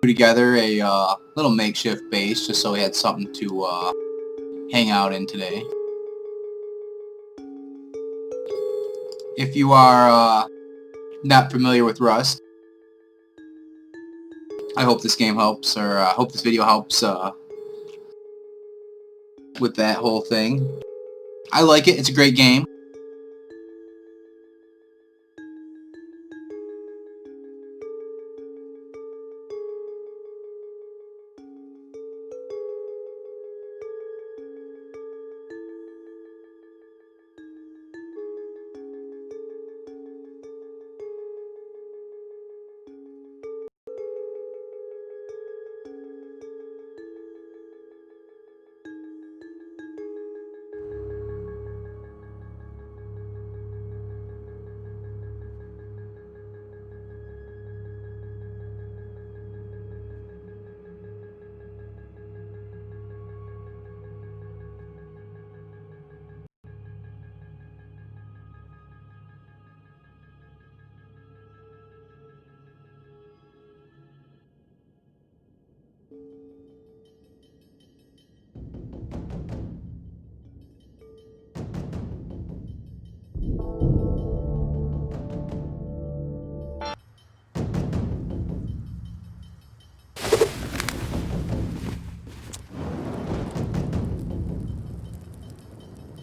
together a little makeshift base just so we had something to hang out in today. If you are not familiar with Rust, I hope this game helps, or I hope this video helps with that whole thing. I like it. It's a great game.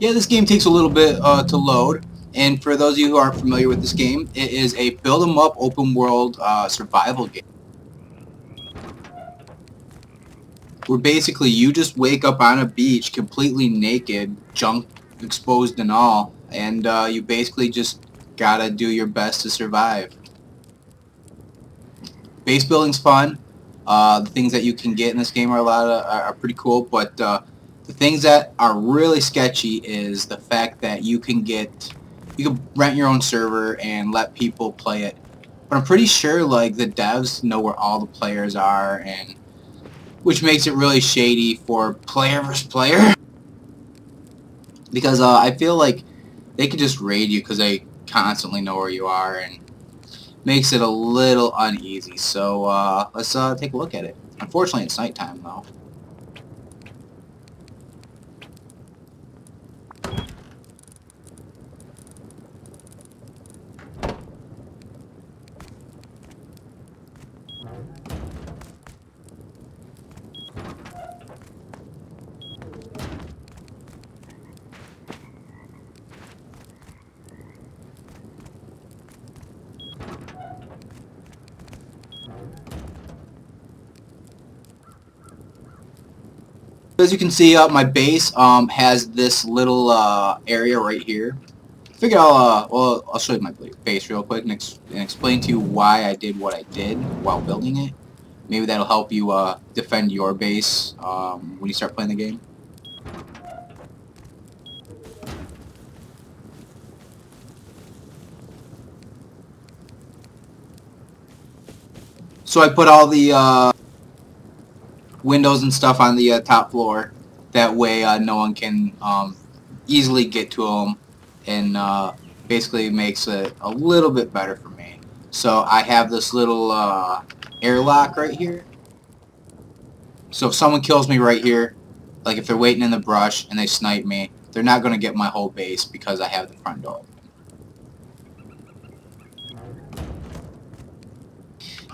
Yeah, this game takes a little bit to load, and for those of you who aren't familiar with this game, it is a build 'em up open world survival game. Where basically you just wake up on a beach completely naked, junk exposed and all, and you basically just gotta do your best to survive. Base building's fun. The things that you can get in this game are pretty cool, but the things that are really sketchy is the fact that you can rent your own server and let people play it. But I'm pretty sure like the devs know where all the players are, and which makes it really shady for player versus player. Because I feel like they could just raid you because they constantly know where you are, and makes it a little uneasy. So let's take a look at it. Unfortunately, it's nighttime though. As you can see, my base has this little area right here. I figured I'll show you my base real quick and explain to you why I did what I did while building it. Maybe that'll help you defend your base when you start playing the game. So I put all the windows and stuff on the top floor. That way no one can easily get to them, and basically makes it a little bit better for me. So I have this little airlock right here. So if someone kills me right here, like if they're waiting in the brush and they snipe me, they're not going to get my whole base because I have the front door open.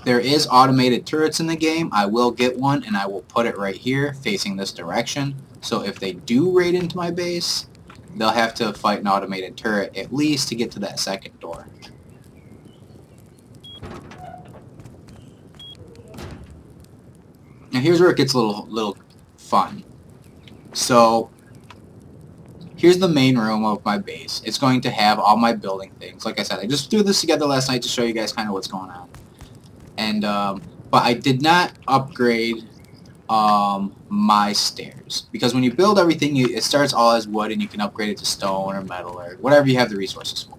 There is automated turrets in the game. I will get one, and I will put it right here facing this direction. So if they do raid into my base, they'll have to fight an automated turret at least to get to that second door. Now here's where it gets a little fun. So here's the main room of my base. It's going to have all my building things. Like I said, I just threw this together last night to show you guys kind of what's going on. And but I did not upgrade my stairs, because when you build everything, it starts all as wood, and you can upgrade it to stone or metal or whatever you have the resources for.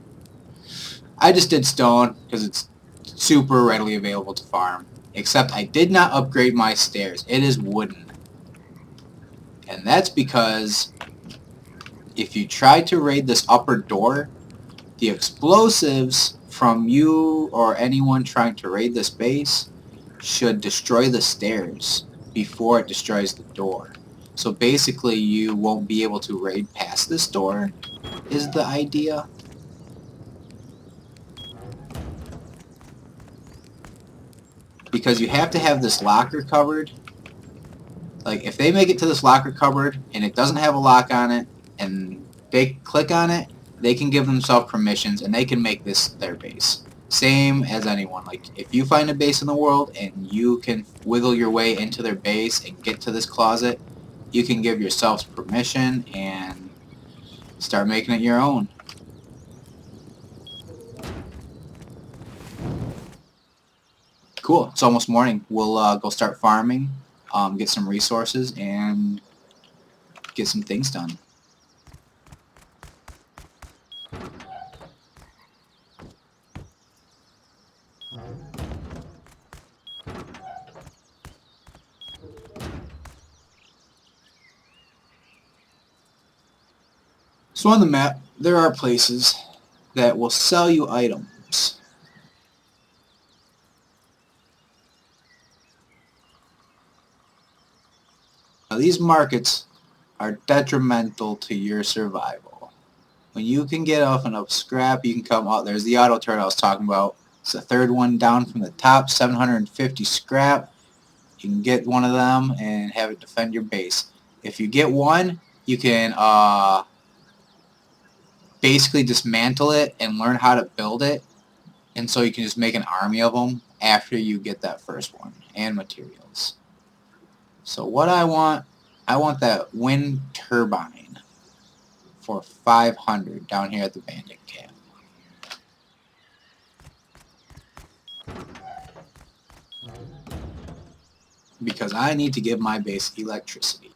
I just did stone because it's super readily available to farm, except I did not upgrade my stairs. It is wooden, and that's because if you try to raid this upper door, the explosives from you or anyone trying to raid this base should destroy the stairs before it destroys the door. So basically you won't be able to raid past this door, is the idea. Because you have to have this locker covered. Like, if they make it to this locker cupboard and it doesn't have a lock on it, and they click on it, they can give themselves permissions and they can make this their base. Same as anyone. Like, if you find a base in the world and you can wiggle your way into their base and get to this closet, you can give yourselves permission and start making it your own. Cool. It's almost morning. We'll go start farming, get some resources, and get some things done. So on the map, there are places that will sell you items. Now, these markets are detrimental to your survival. When you can get off enough scrap, you can come out. There's the auto turret I was talking about. It's the third one down from the top, 750 scrap. You can get one of them and have it defend your base. If you get one, you can basically dismantle it and learn how to build it. And so you can just make an army of them after you get that first one, and materials. So what I want that wind turbine for 500 down here at the bandit camp. Because I need to give my base electricity.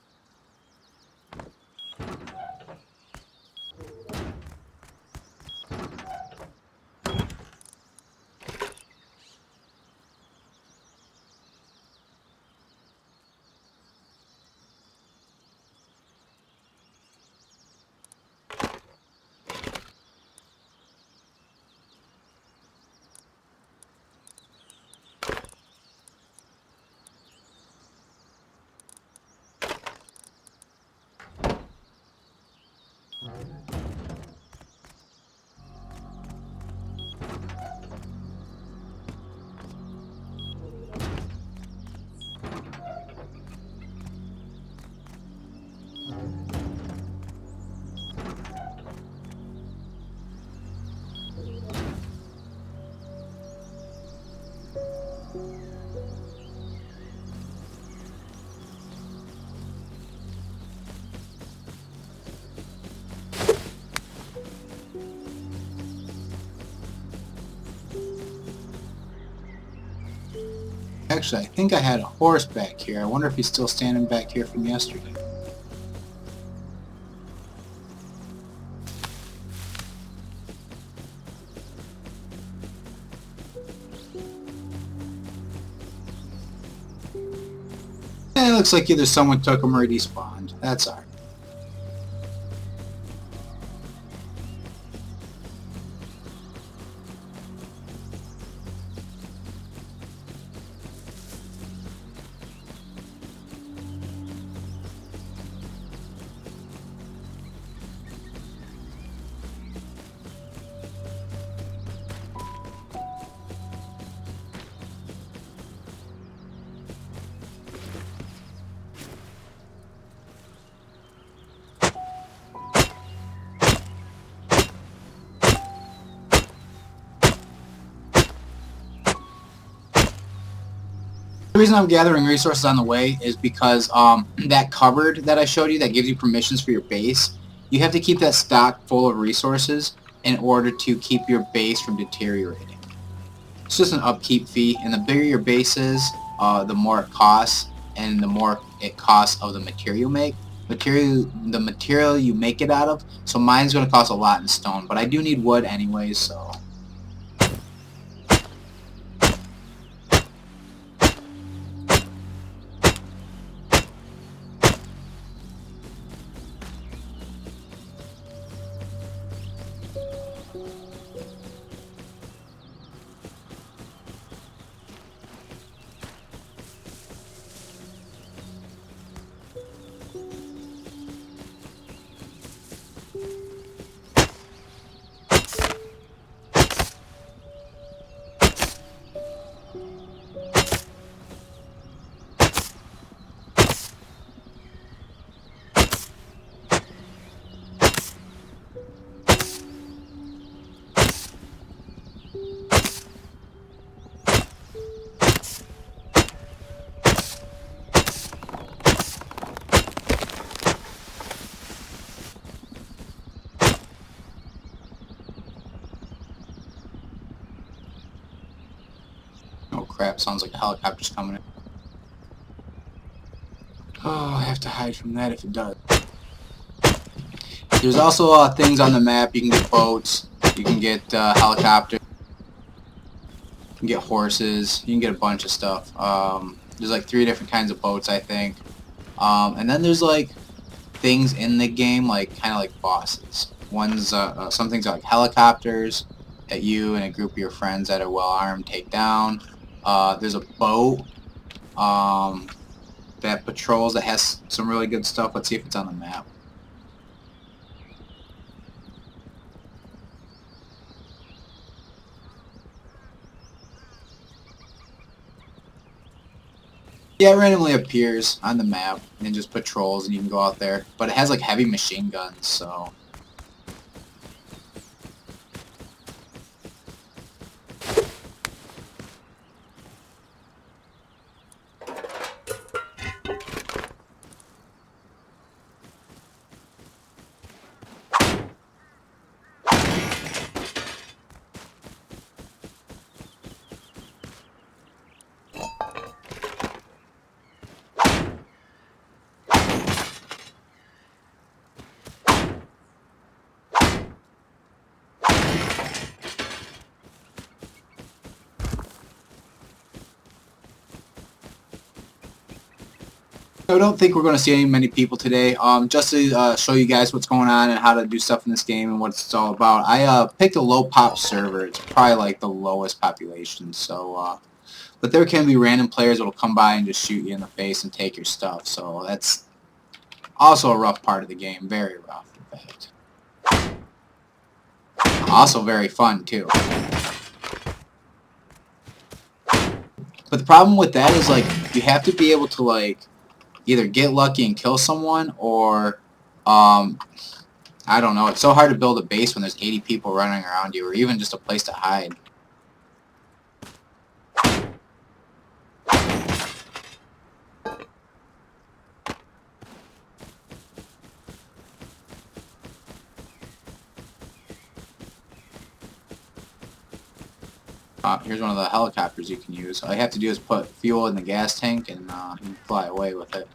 Actually, I think I had a horse back here. I wonder if he's still standing back here from yesterday. It looks like either someone took him or he despawned. That's alright. The reason I'm gathering resources on the way is because that cupboard that I showed you that gives you permissions for your base, you have to keep that stock full of resources in order to keep your base from deteriorating. It's just an upkeep fee, and the bigger your base is, the more it costs, and the more it costs of the material you make. The material you make it out of, so mine's going to cost a lot in stone, but I do need wood anyways, so... crap, sounds like a helicopter's coming in. Oh, I have to hide from that if it does. There's also things on the map. You can get boats, you can get helicopters, you can get horses, you can get a bunch of stuff. There's like 3 different kinds of boats, I think. And then there's like things in the game, like kind of like bosses. Some things are like helicopters that you and a group of your friends that are well armed take down. There's a boat that patrols that has some really good stuff. Let's see if it's on the map. Yeah, it randomly appears on the map and just patrols, and you can go out there. But it has like heavy machine guns, so. I don't think we're going to see many people today. Just to show you guys what's going on and how to do stuff in this game and what it's all about. I picked a low pop server. It's probably like the lowest population. So, but there can be random players that will come by and just shoot you in the face and take your stuff. So that's also a rough part of the game. Very rough, in fact. Also very fun too. But the problem with that is like you have to be able to like either get lucky and kill someone, or I don't know. It's so hard to build a base when there's 80 people running around you, or even just a place to hide. Here's one of the helicopters you can use. All you have to do is put fuel in the gas tank, and you can fly away with it.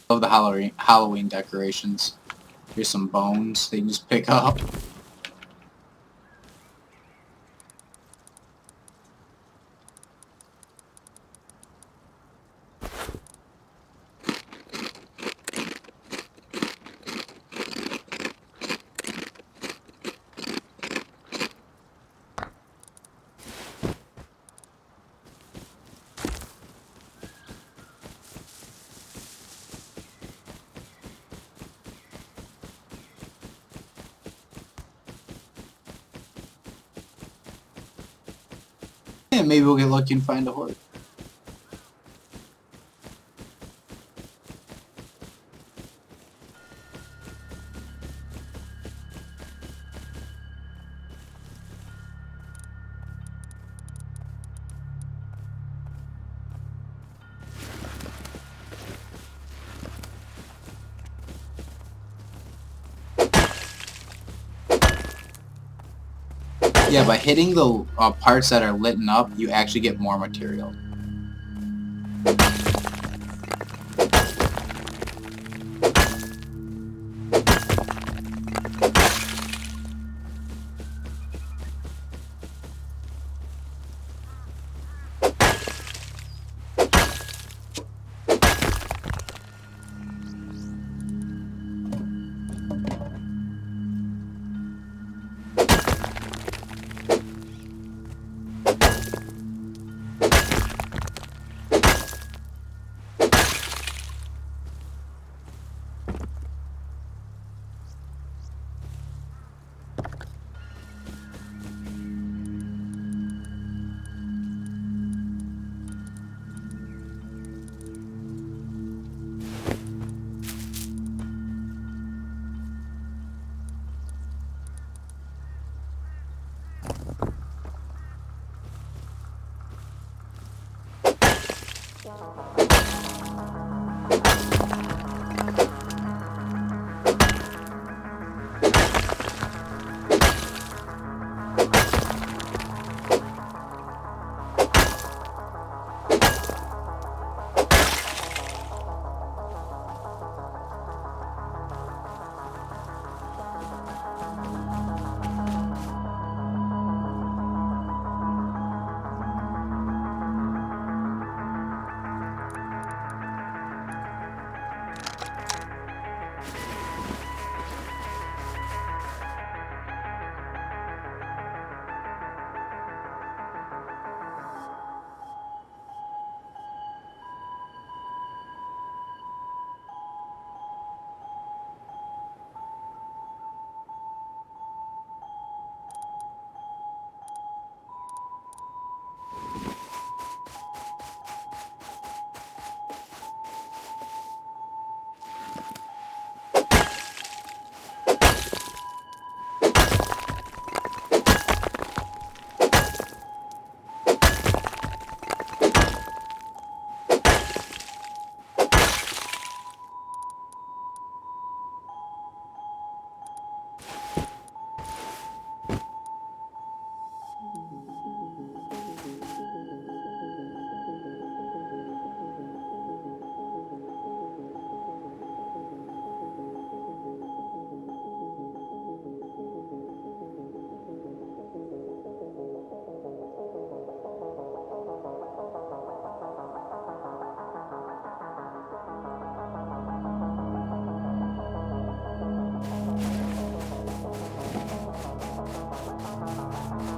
Love the Halloween decorations. Here's some bones they can just pick up. And maybe we'll get lucky and find a horse. Yeah, by hitting the parts that are lit up, you actually get more material.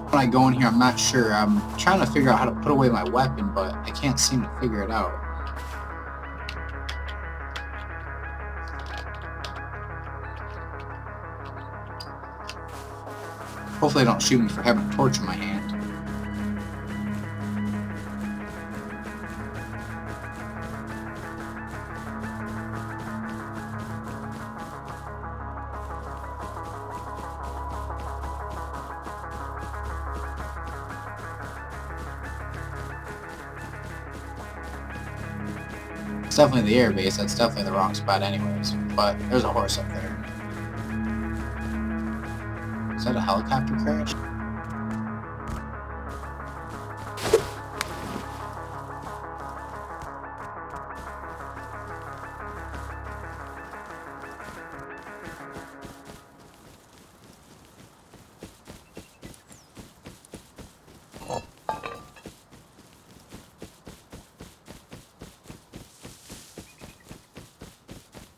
When I go in here, I'm not sure. I'm trying to figure out how to put away my weapon, but I can't seem to figure it out. Hopefully they don't shoot me for having a torch in my hand. It's definitely the air base. That's definitely the wrong spot anyways. But there's a horse up there. Is that a helicopter crash?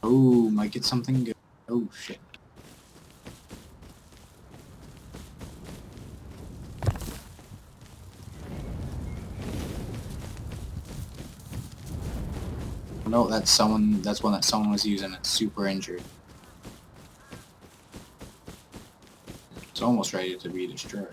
Ooh, might get something good. Oh shit. No, that's someone. That's one that someone was using. It's super injured. It's almost ready to be destroyed.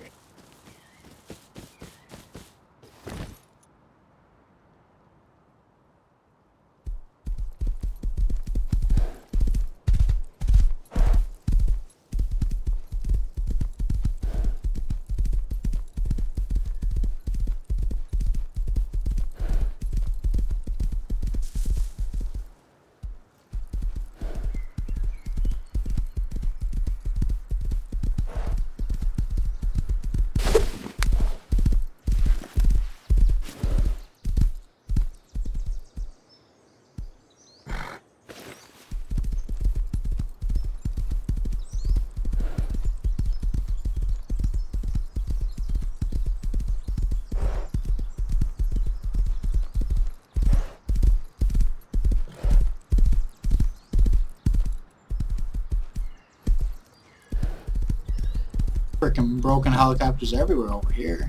Freaking broken helicopters everywhere over here.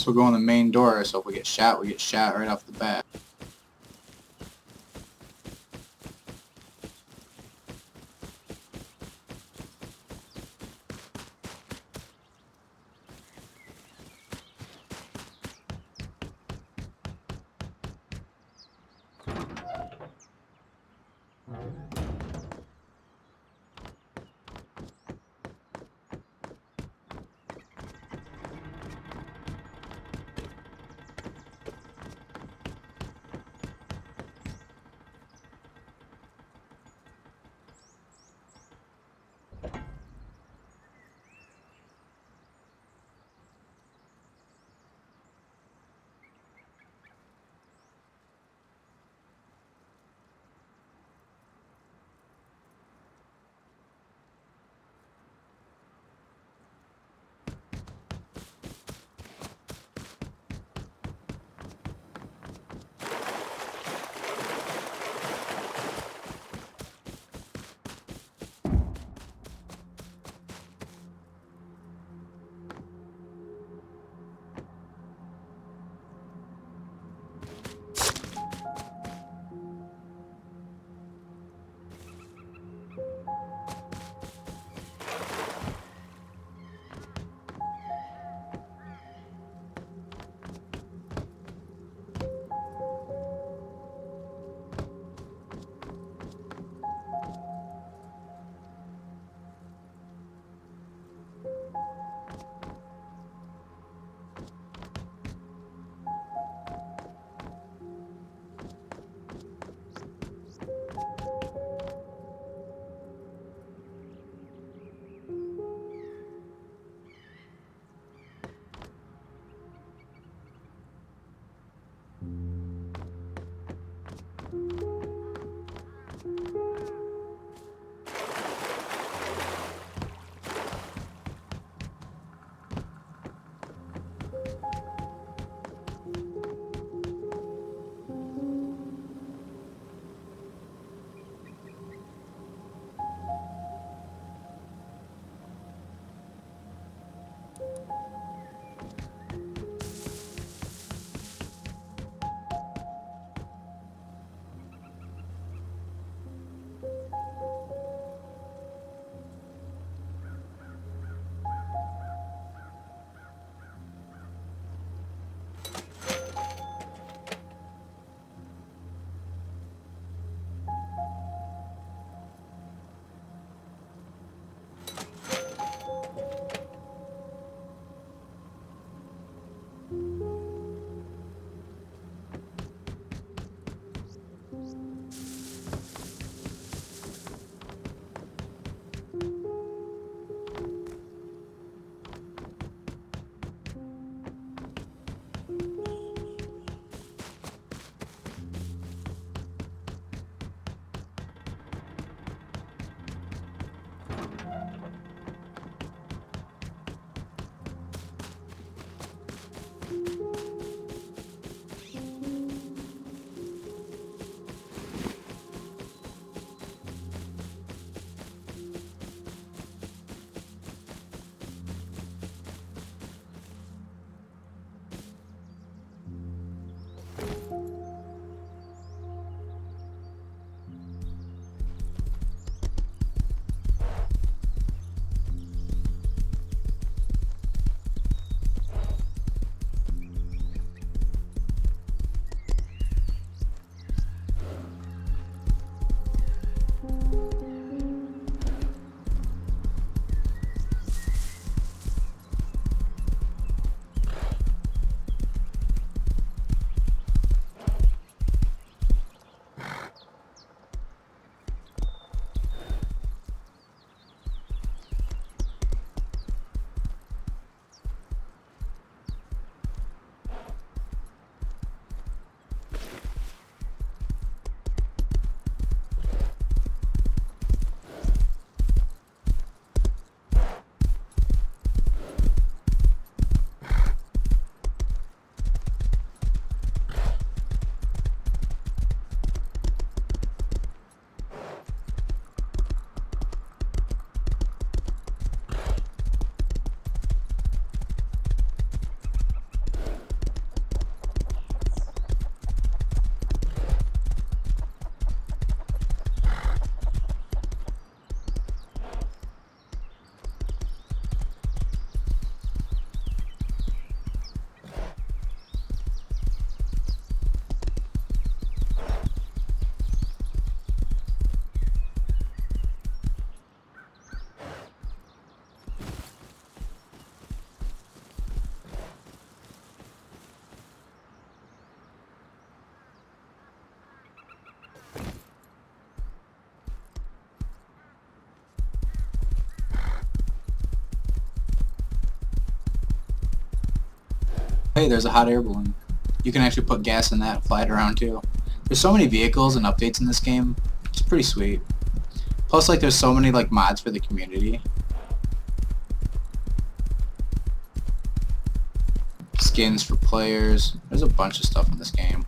Guess we'll go in the main door, so if we get shot right off the bat. Hey, there's a hot air balloon. You can actually put gas in that and fly it around too. There's so many vehicles and updates in this game. It's pretty sweet. Plus, like, there's so many like mods for the community. Skins for players. There's a bunch of stuff in this game.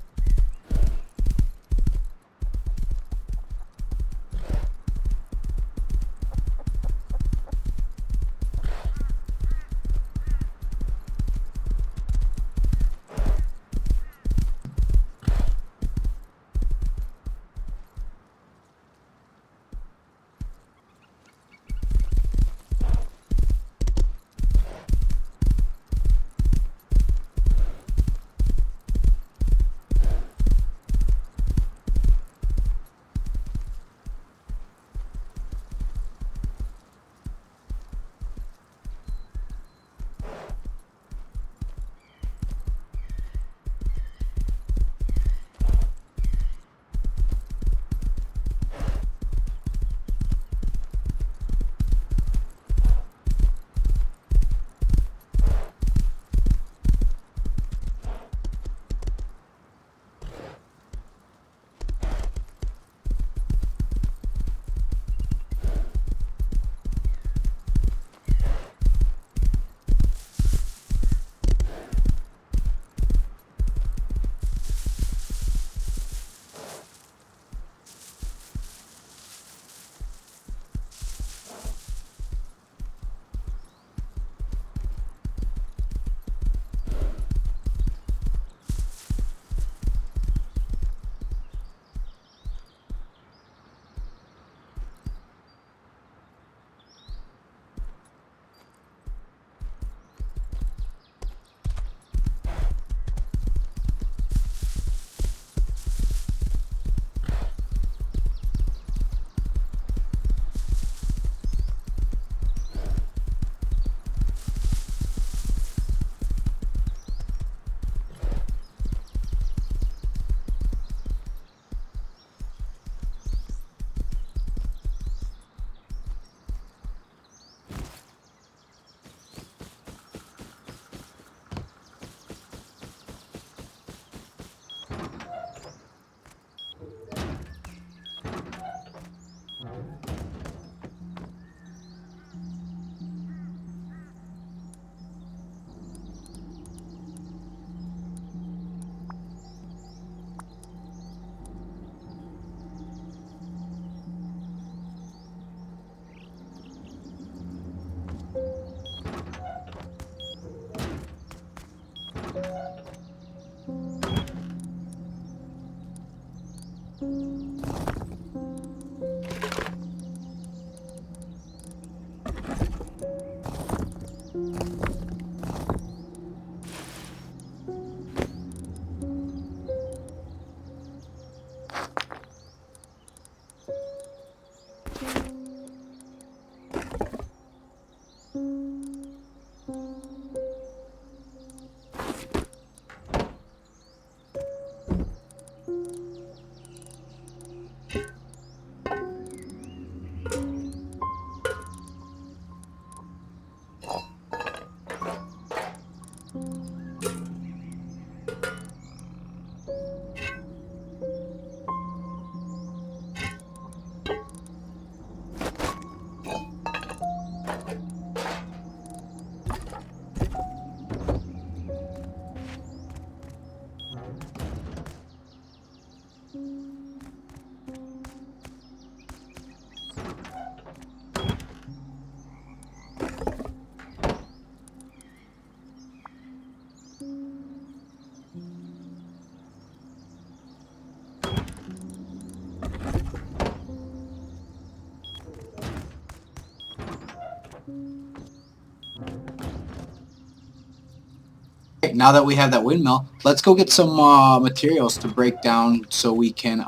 Now that we have that windmill, let's go get some materials to break down so we can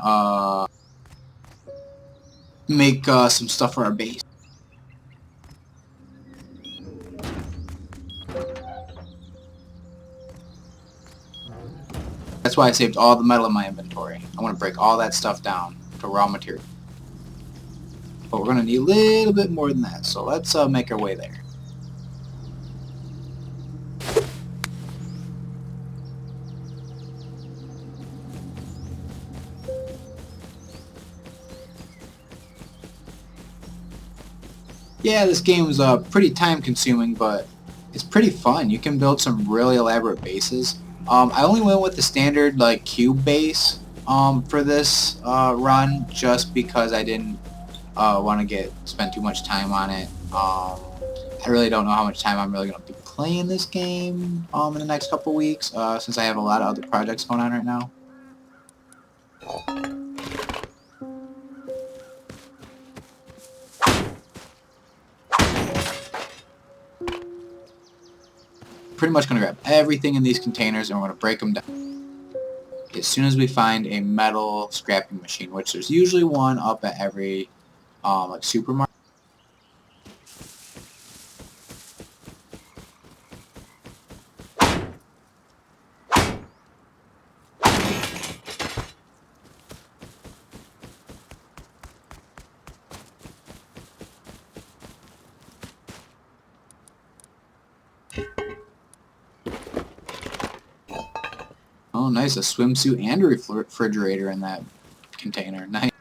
make some stuff for our base. That's why I saved all the metal in my inventory. I want to break all that stuff down to raw material. But we're going to need a little bit more than that, so let's make our way there. Yeah, this game was pretty time consuming, but it's pretty fun. You can build some really elaborate bases. I only went with the standard like cube base for this run just because I didn't want to spend too much time on it. I really don't know how much time I'm really going to be playing this game in the next couple weeks since I have a lot of other projects going on right now. Pretty much going to grab everything in these containers and we're going to break them down as soon as we find a metal scrapping machine, which there's usually one up at every like supermarket. Oh, nice, a swimsuit and a refrigerator in that container. Nice.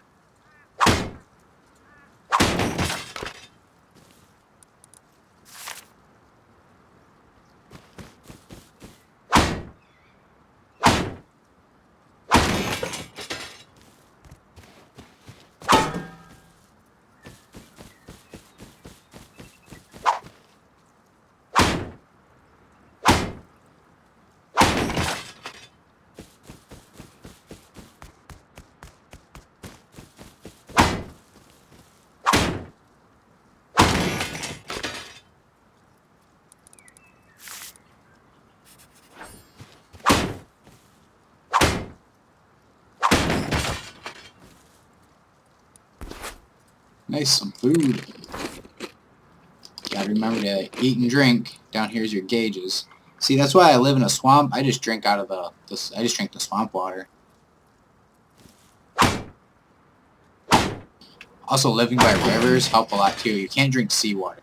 Nice, some food. Gotta remember to eat and drink. Down here's your gauges. See, that's why I live in a swamp. I just drink out of I just drink the swamp water. Also, living by rivers help a lot too. You can't drink seawater.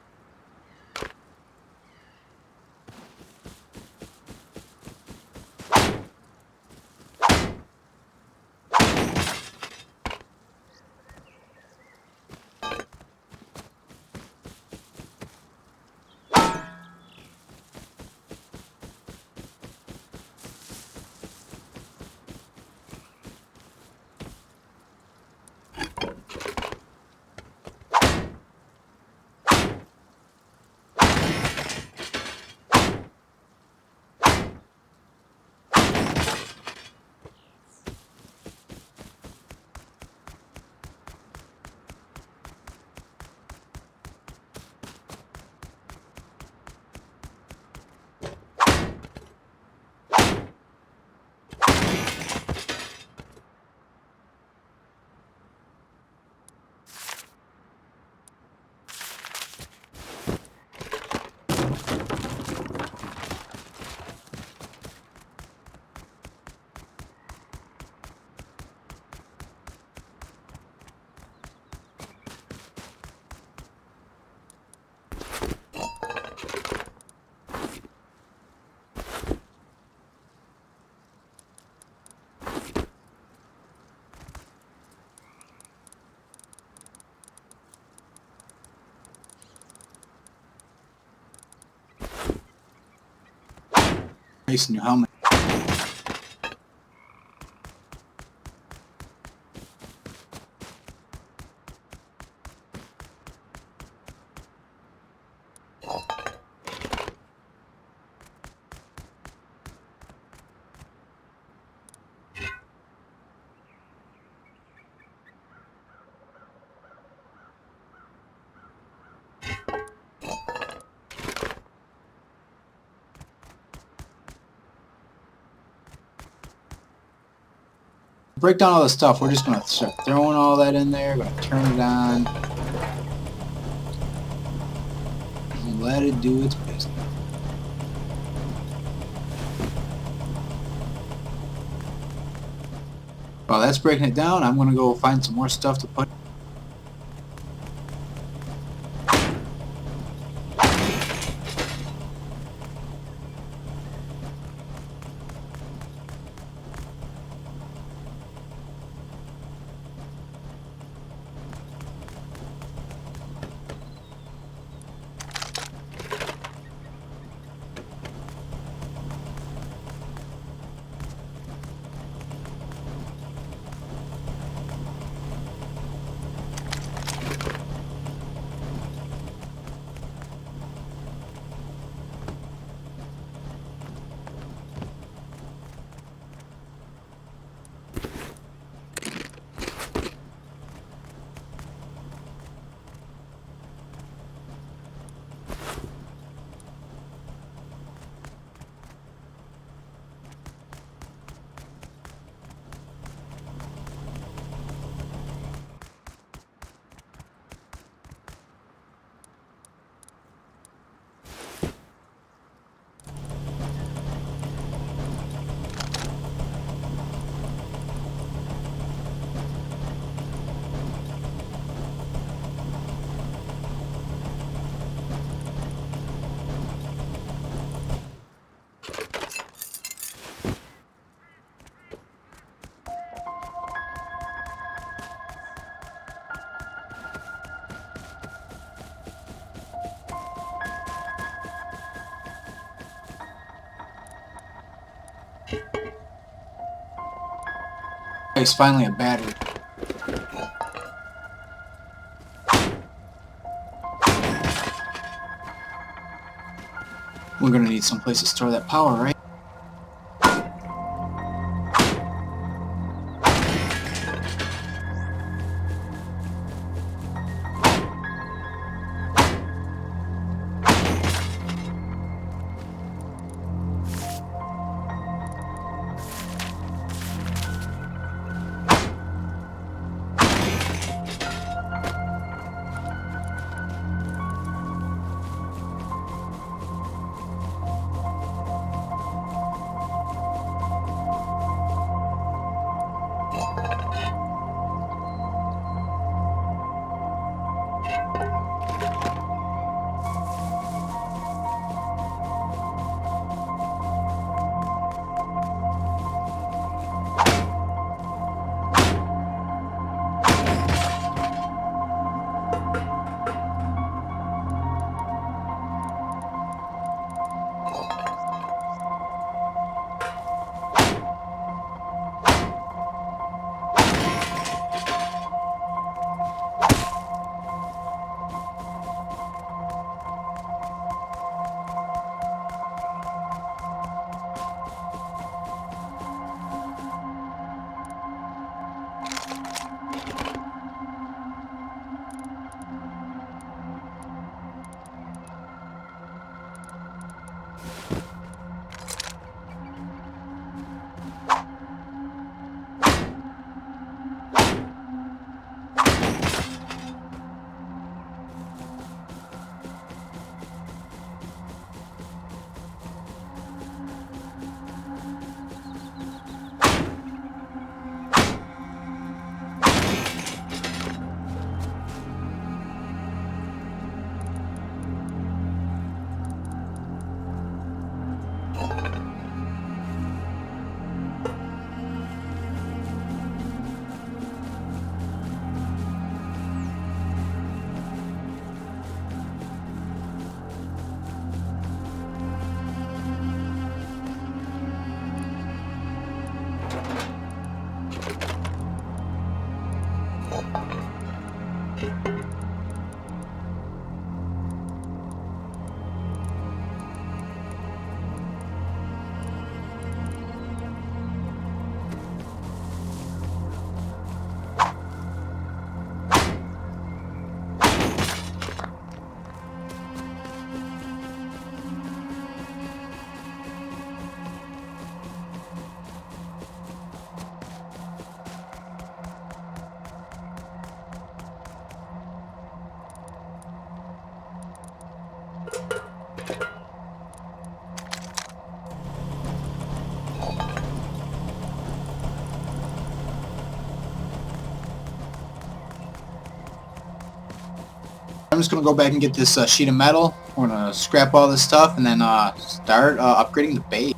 Nice new helmet. Break down all the stuff. We're just going to start throwing all that in there. Going to turn it on. And let it do its business. While that's breaking it down, I'm going to go find some more stuff to put. It's finally a battery. We're gonna need some place to store that power, right? I'm just going to go back and get this sheet of metal. We're going to scrap all this stuff and then start upgrading the base.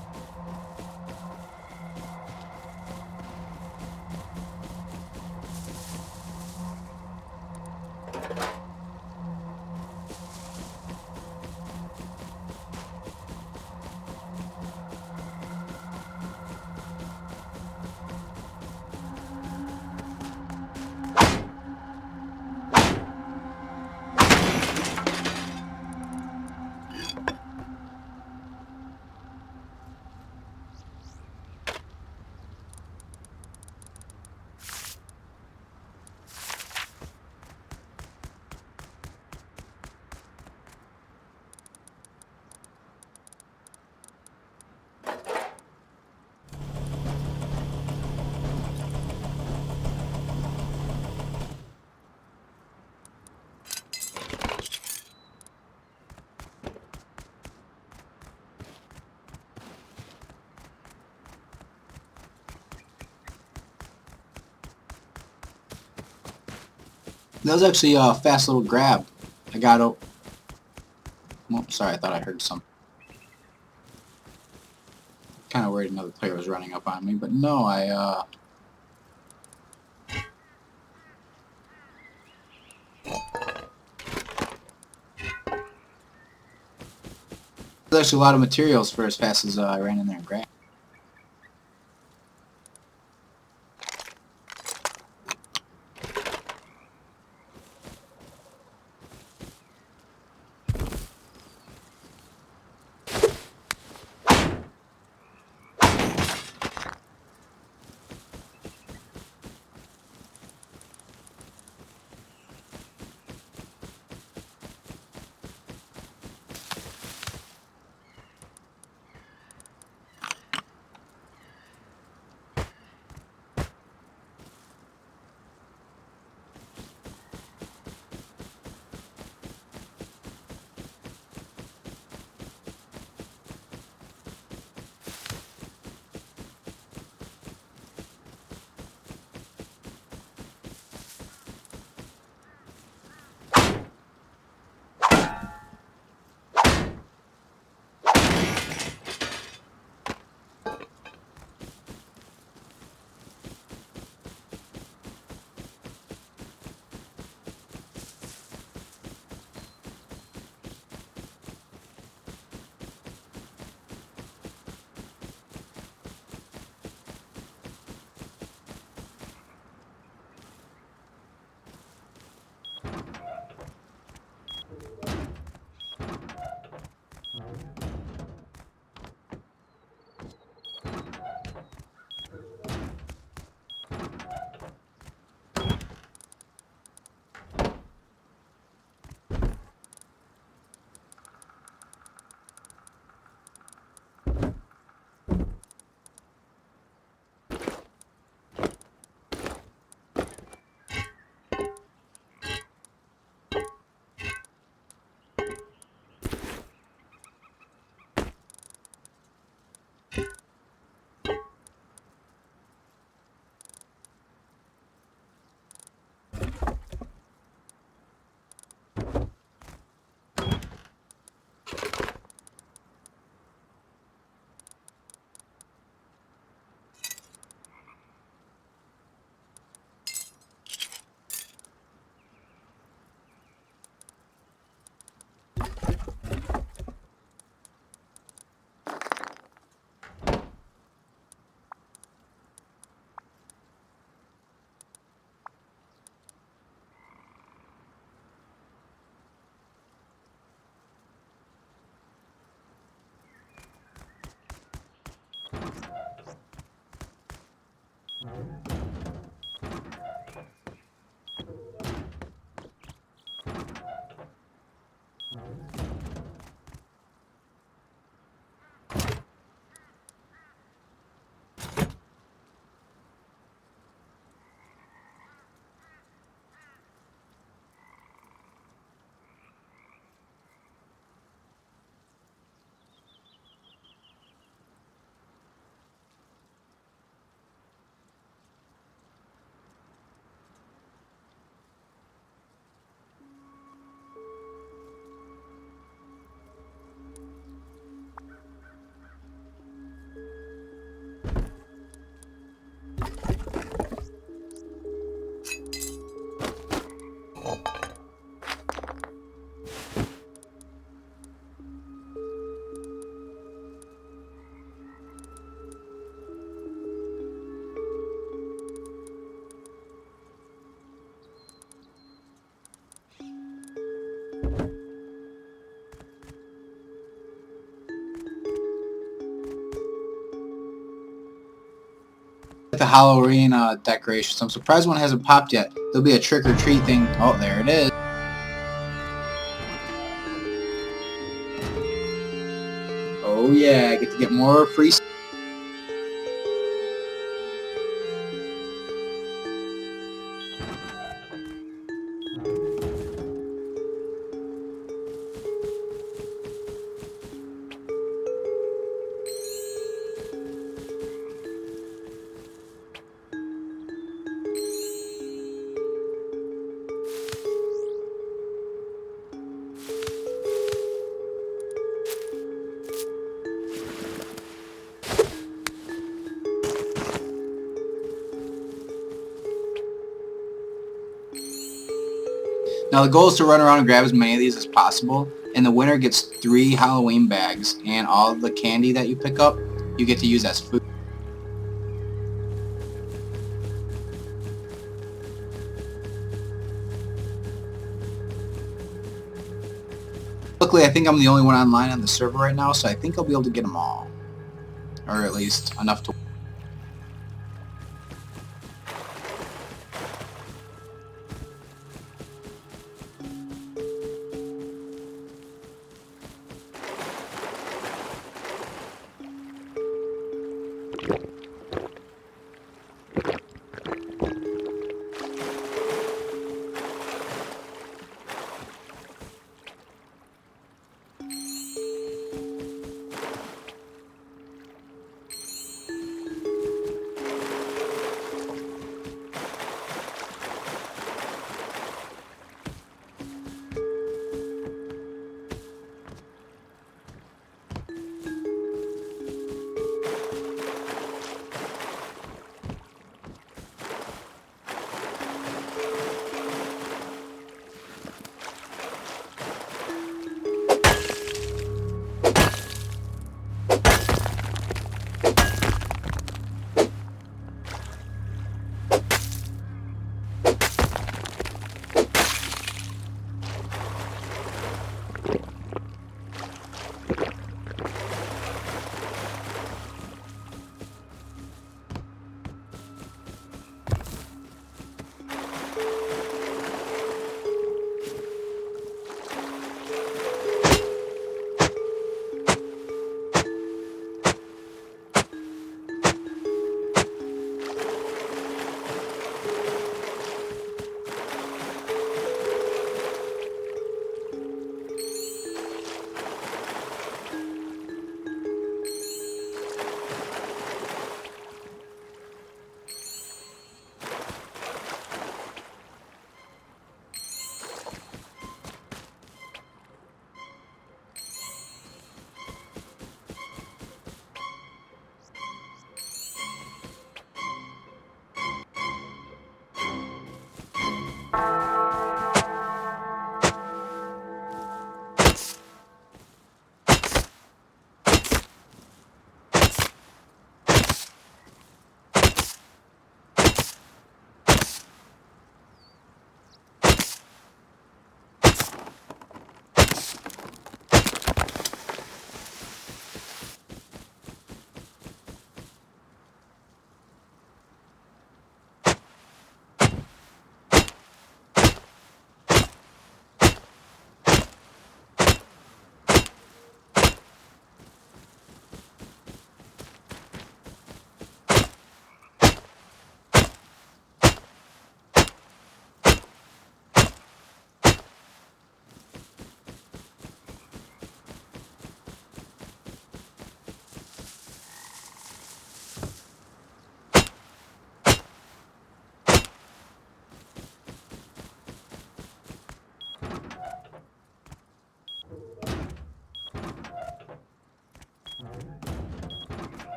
That was actually a fast little grab. I got oh, sorry, I thought I heard some. Kind of worried another player was running up on me, but no, There's actually a lot of materials for as fast as I ran in there and grabbed. the Halloween decorations. I'm surprised one hasn't popped yet. There'll be a trick-or-treat thing. Oh, there it is. Oh yeah, I get to get more free. Now the goal is to run around and grab as many of these as possible, and the winner gets 3 Halloween bags, and all the candy that you pick up, you get to use as food. Luckily, I think I'm the only one online on the server right now, so I think I'll be able to get them all. Or at least enough to...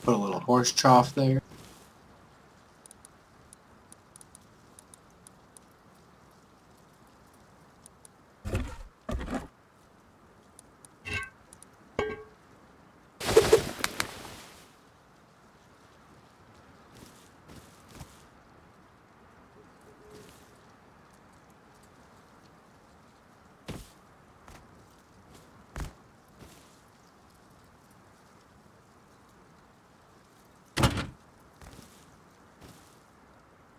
Put a little horse trough there.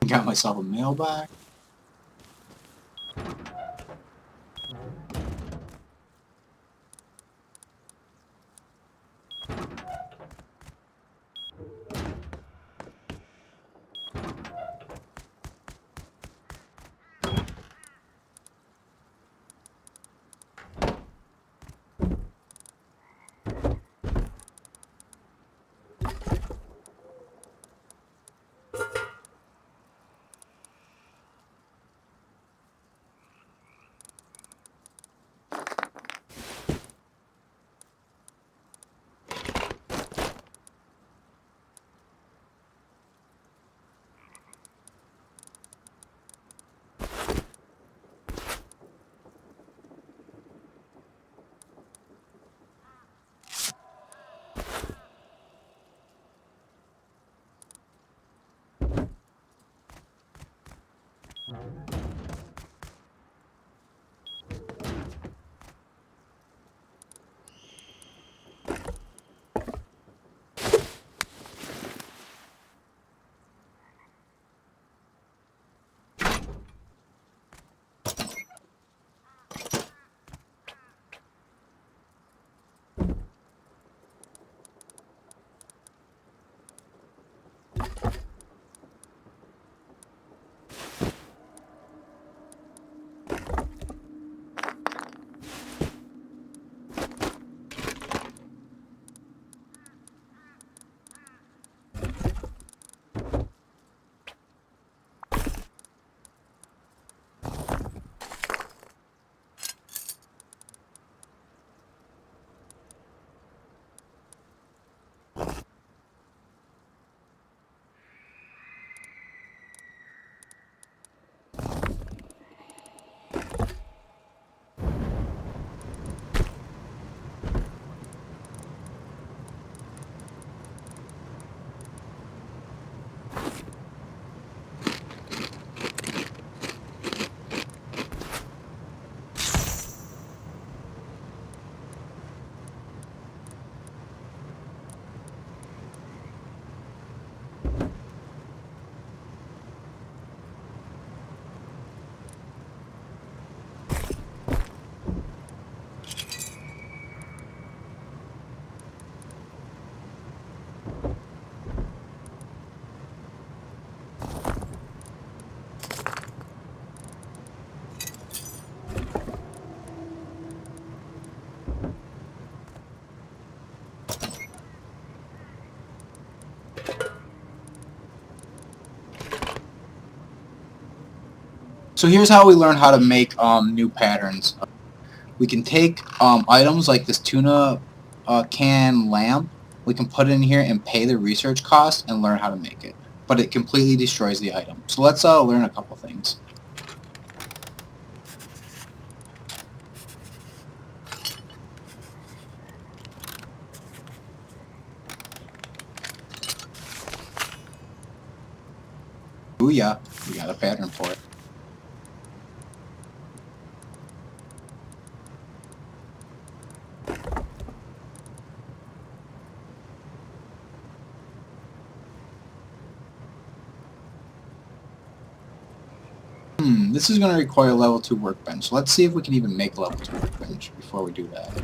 Got myself a mailbox. So here's how we learn how to make new patterns. We can take items like this tuna can lamp. We can put it in here and pay the research cost and learn how to make it. But it completely destroys the item. So let's learn a couple things. Ooh yeah, we got a pattern for it. This is going to require a level 2 workbench. Let's see if we can even make a level 2 workbench before we do that.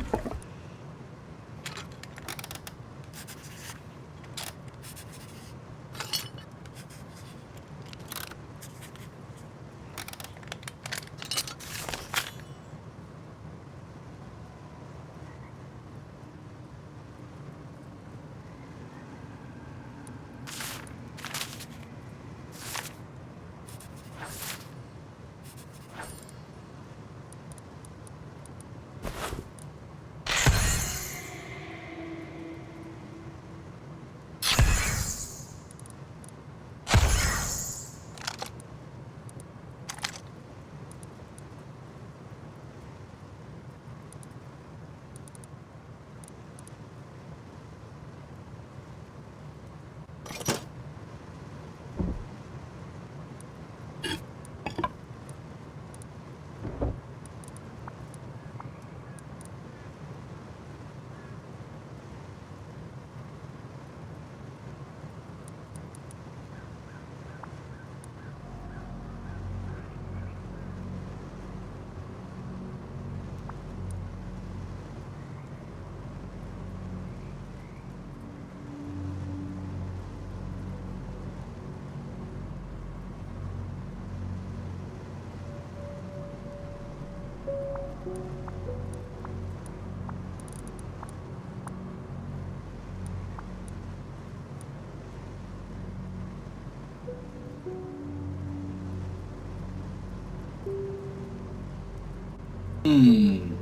Hmm.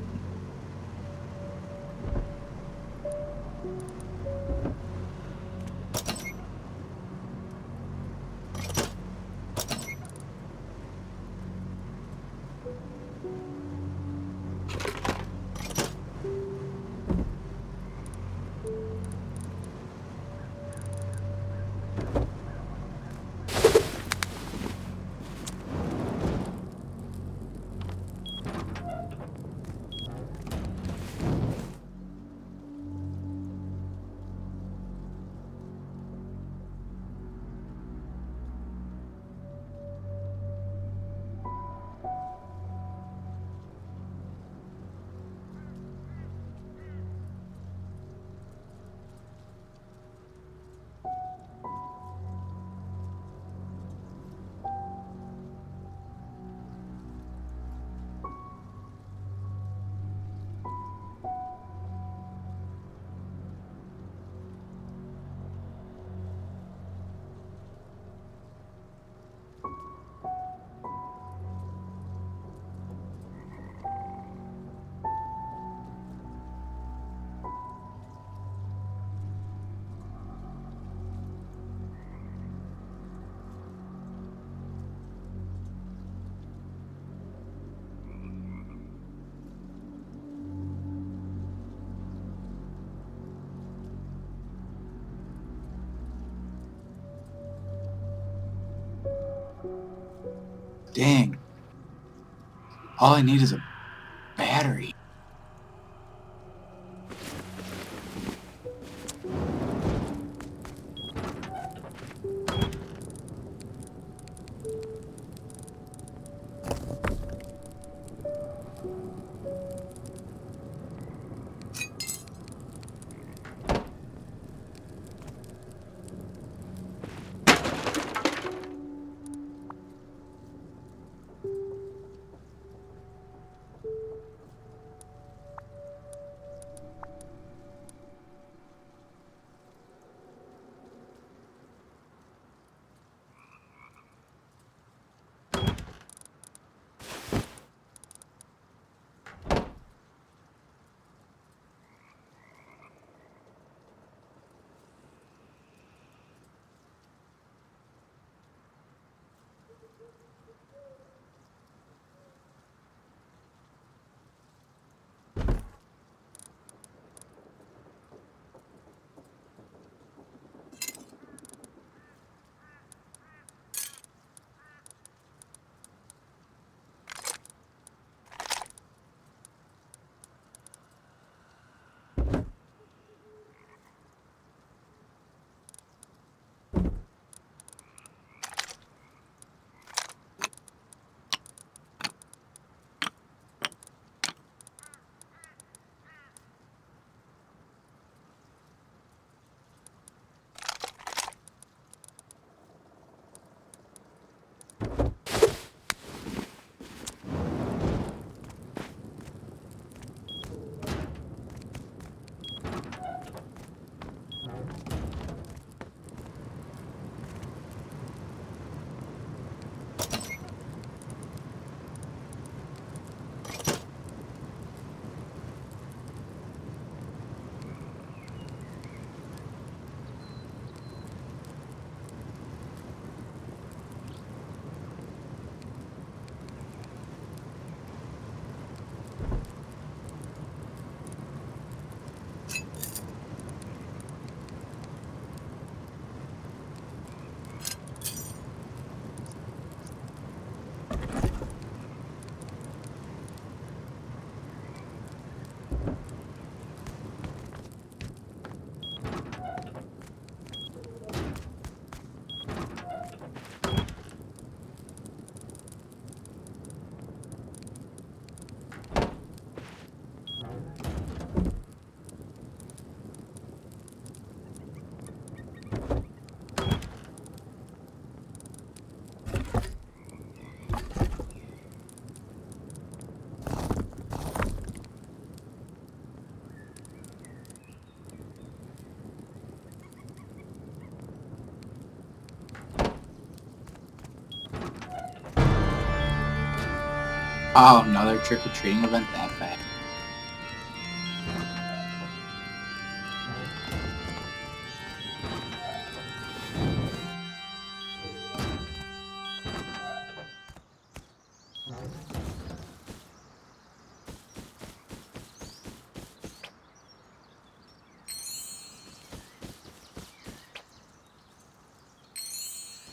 Dang. All I need is a battery. Oh, another trick-or-treating event that fast.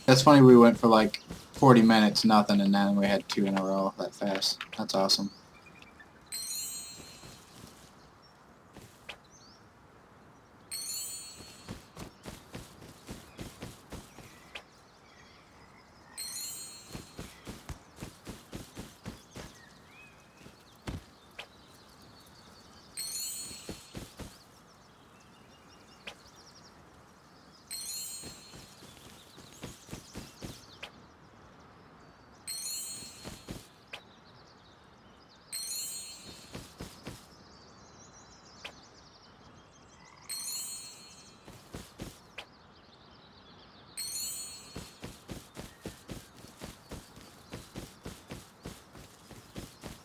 That's funny, we went for like 40 minutes, nothing, and then we had 2 in a row that fast. That's awesome.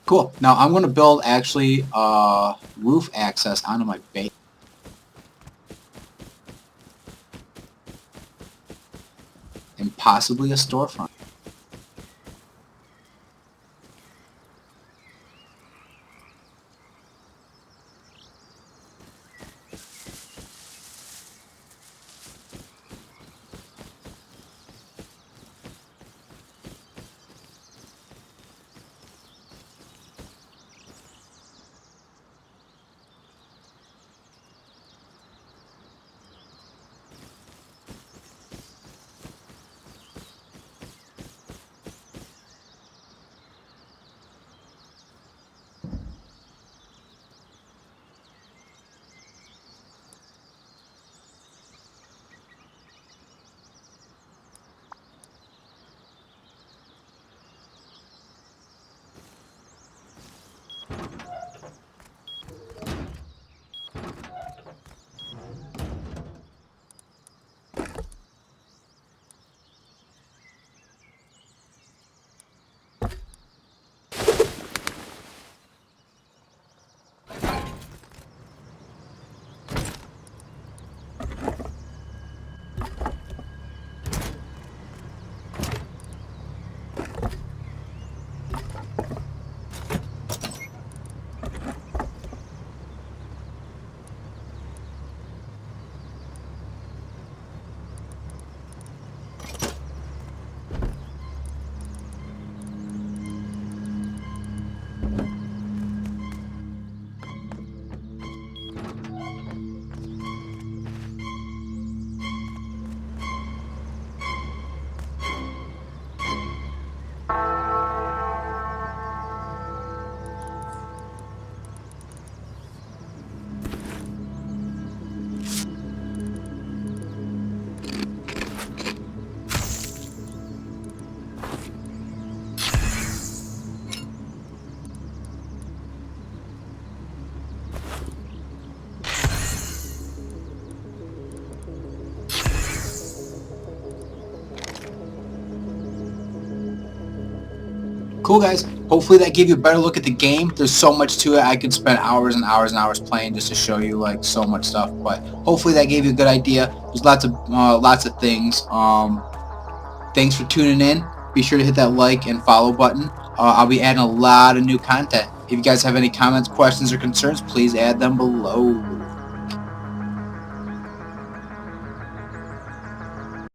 Cool. Now I'm going to build actually roof access onto my base. And possibly a storefront. Cool, guys. Hopefully that gave you a better look at the game. There's so much to it. I could spend hours and hours and hours playing just to show you like so much stuff. But hopefully that gave you a good idea. There's lots of things. Thanks for tuning in. Be sure to hit that like and follow button. I'll be adding a lot of new content. If you guys have any comments, questions, or concerns, please add them below.